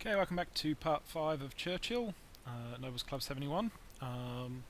Okay, welcome back to part 5 of Churchill, Nova's Club 71. One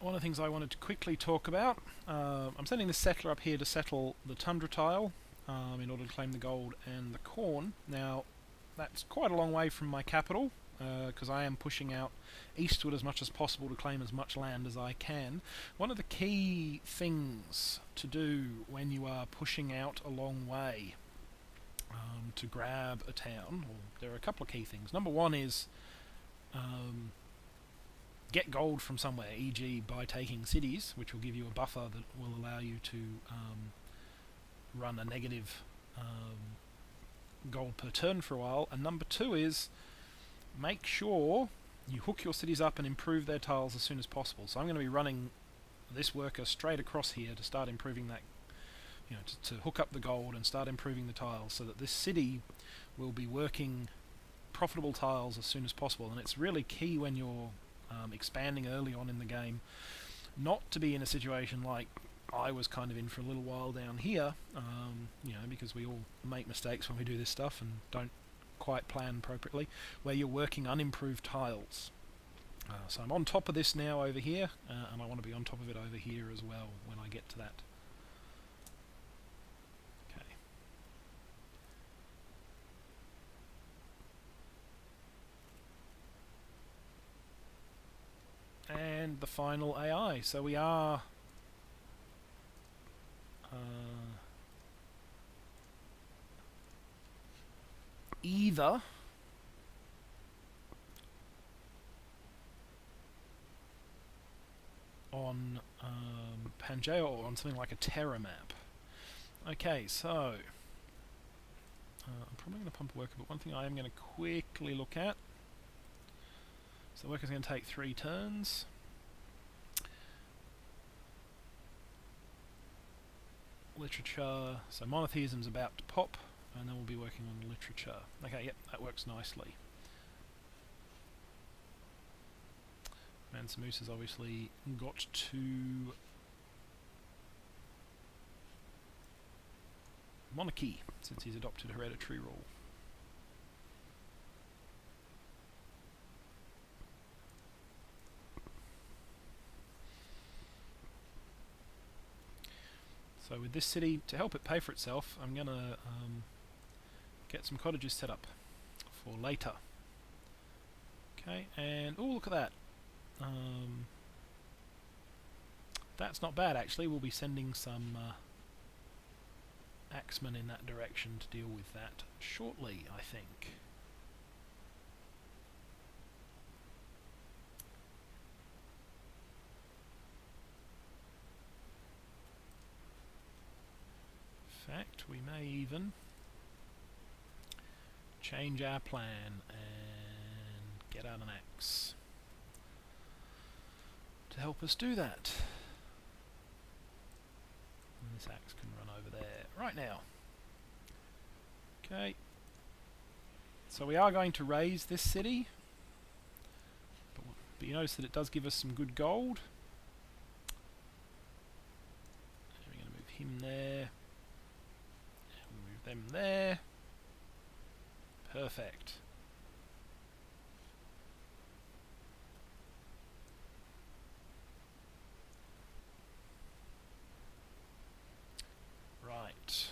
of the things I wanted to quickly talk about, I'm sending the settler up here to settle the tundra tile in order to claim the gold and the corn. Now, that's quite a long way from my capital, because I am pushing out eastward as much as possible to claim as much land as I can. One of the key things to do when you are pushing out a long way to grab a town, well, there are a couple of key things. Number one is get gold from somewhere, e.g. by taking cities, which will give you a buffer that will allow you to run a negative gold per turn for a while. And number two is make sure you hook your cities up and improve their tiles as soon as possible. So I'm going to be running this worker straight across here to start improving that, to hook up the gold and start improving the tiles so that this city will be working profitable tiles as soon as possible. And it's really key when you're expanding early on in the game not to be in a situation like I was kind of in for a little while down here, because we all make mistakes when we do this stuff and don't quite plan appropriately, where you're working unimproved tiles. So I'm on top of this now over here, and I want to be on top of it over here as well when I get to that. And the final AI. So we are either on Pangea or on something like a Terra map. Okay, so I'm probably going to pump a worker, but one thing I am going to quickly look at. So the worker's going to take 3 turns. Literature, so monotheism's about to pop, and then we'll be working on literature. Okay, yep, that works nicely. Mansamus has obviously got to monarchy, since he's adopted hereditary rule. So with this city, to help it pay for itself, I'm going to get some cottages set up for later. Okay, and oh, look at that. That's not bad actually. We'll be sending some axemen in that direction to deal with that shortly, I think. In fact, we may even change our plan and get out an axe to help us do that. And this axe can run over there right now. Okay. So we are going to raise this city, but you notice that it does give us some good gold. And we're going to move him there. Them there. Perfect. Right.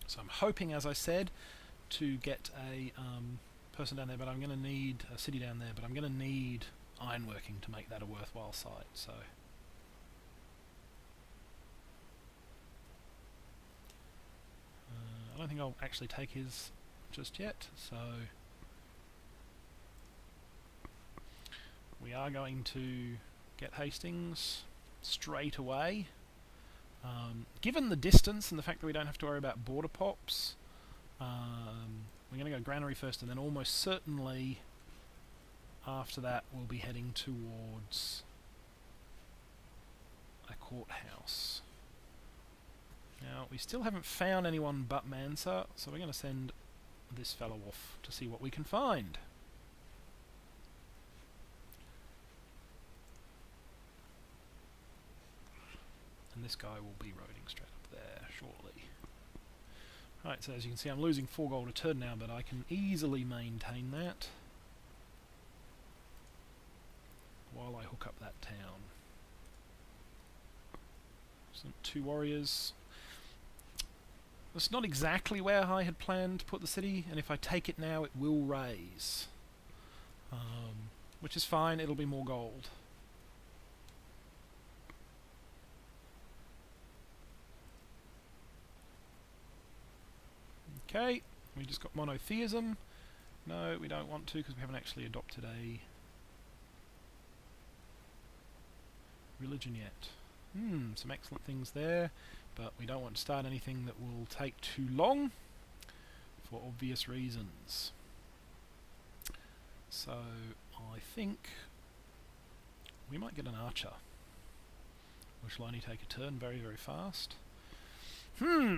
So I'm hoping, as I said, to get a person down there, but I'm going to need a city down there, but I'm going to need ironworking to make that a worthwhile site. So I don't think I'll actually take his just yet. So we are going to get Hastings straight away. Given the distance and the fact that we don't have to worry about border pops, we're going to go granary first and then almost certainly after that we'll be heading towards a courthouse. Now, we still haven't found anyone but Mansa, so we're going to send this fellow off to see what we can find. And this guy will be roading straight up there shortly. Right, so as you can see, I'm losing 4 gold a turn now, but I can easily maintain that while I hook up that town. So 2 warriors. It's not exactly where I had planned to put the city, and if I take it now, it will raise. Which is fine, it'll be more gold. Okay, we just got monotheism. No, we don't want to because we haven't actually adopted a religion yet. Some excellent things there, but we don't want to start anything that will take too long for obvious reasons. So I think we might get an archer, which will only take a turn very, very fast. You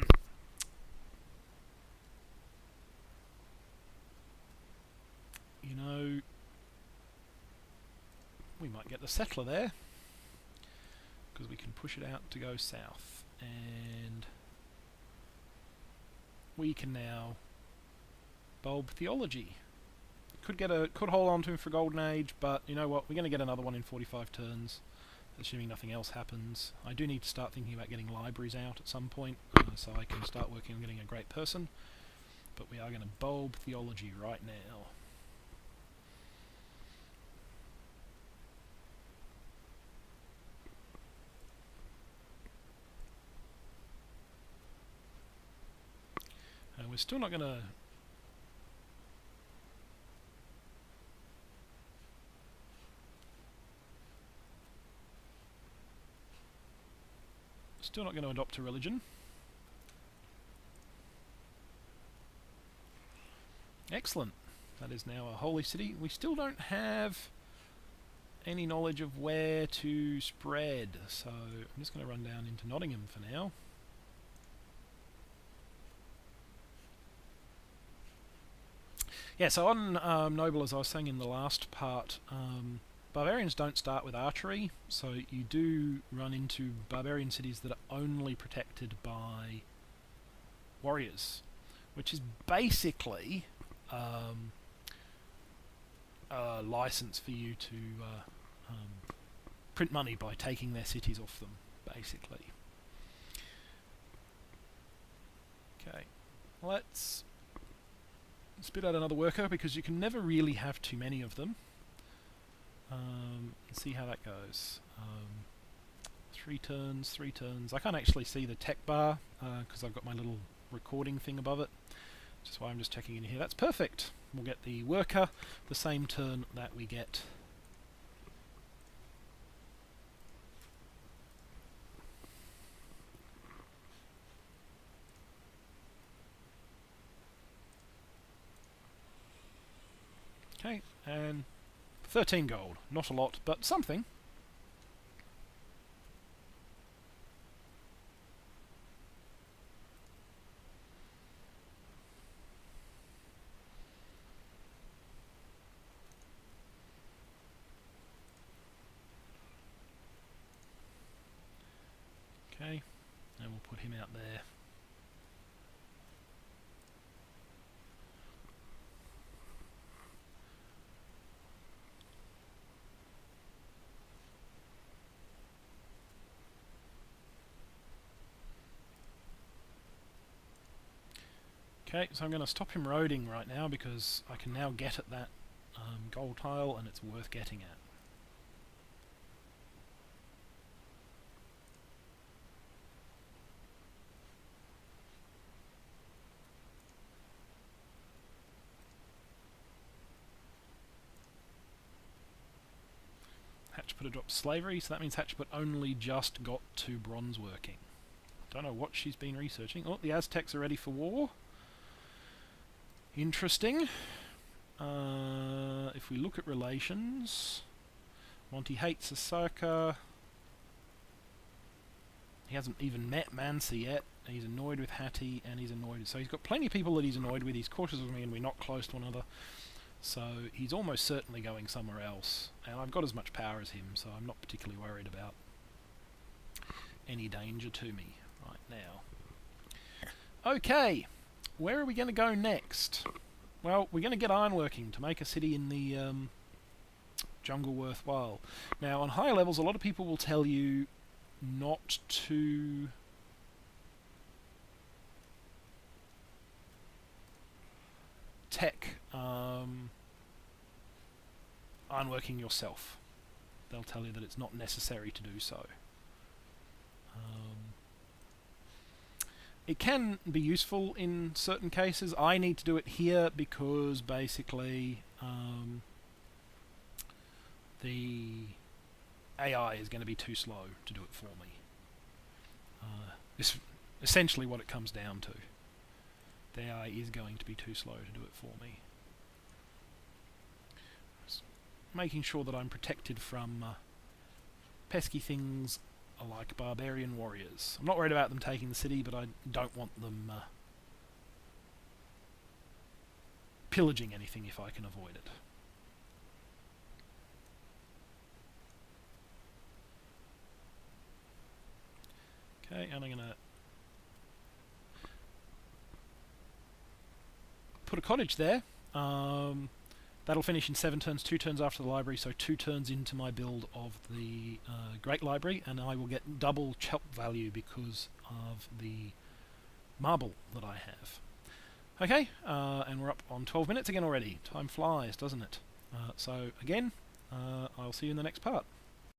know, we might get the settler there, because we can push it out to go south, and we can now bulb theology. Could hold on to him for Golden Age, but you know what? We're going to get another one in 45 turns, assuming nothing else happens. I do need to start thinking about getting libraries out at some point, so I can start working on getting a great person. But we are going to bulb theology right now. And we're still not going to adopt a religion. Excellent. That is now a holy city. We still don't have any knowledge of where to spread, so I'm just going to run down into Nottingham for now. Yeah, so on Noble, as I was saying in the last part, barbarians don't start with archery, so you do run into barbarian cities that are only protected by warriors, which is basically a license for you to print money by taking their cities off them, basically. Okay, let's spit out another worker, because you can never really have too many of them. See how that goes. 3 turns, 3 turns. I can't actually see the tech bar because I've got my little recording thing above it, which is why I'm just checking in here. That's perfect. We'll get the worker the same turn that we get okay, and 13 gold. Not a lot, but something. Okay, and we'll put him out there. Okay, so I'm going to stop him roading right now because I can now get at that gold tile and it's worth getting at. Hatchput adopts slavery, so that means Hatchput only just got to bronze working. Don't know what she's been researching. Oh, the Aztecs are ready for war. Interesting. If we look at relations, Monty hates Osaka. He hasn't even met Mansi yet. He's annoyed with Hattie, and he's annoyed. So he's got plenty of people that he's annoyed with. He's cautious of me, and we're not close to one another. So he's almost certainly going somewhere else. And I've got as much power as him, so I'm not particularly worried about any danger to me right now. Okay, where are we going to go next? Well, we're going to get ironworking to make a city in the jungle worthwhile. Now, on higher levels, a lot of people will tell you not to tech ironworking yourself. They'll tell you that it's not necessary to do so. It can be useful in certain cases. I need to do it here because basically the AI is going to be too slow to do it for me. This is essentially what it comes down to. The AI is going to be too slow to do it for me. Just making sure that I'm protected from pesky things like barbarian warriors. I'm not worried about them taking the city, but I don't want them pillaging anything if I can avoid it. Okay, and I'm going to put a cottage there. That'll finish in 7 turns, 2 turns after the library, so 2 turns into my build of the Great Library, and I will get double chop value because of the marble that I have. Okay, and we're up on 12 minutes again already. Time flies, doesn't it? So again, I'll see you in the next part.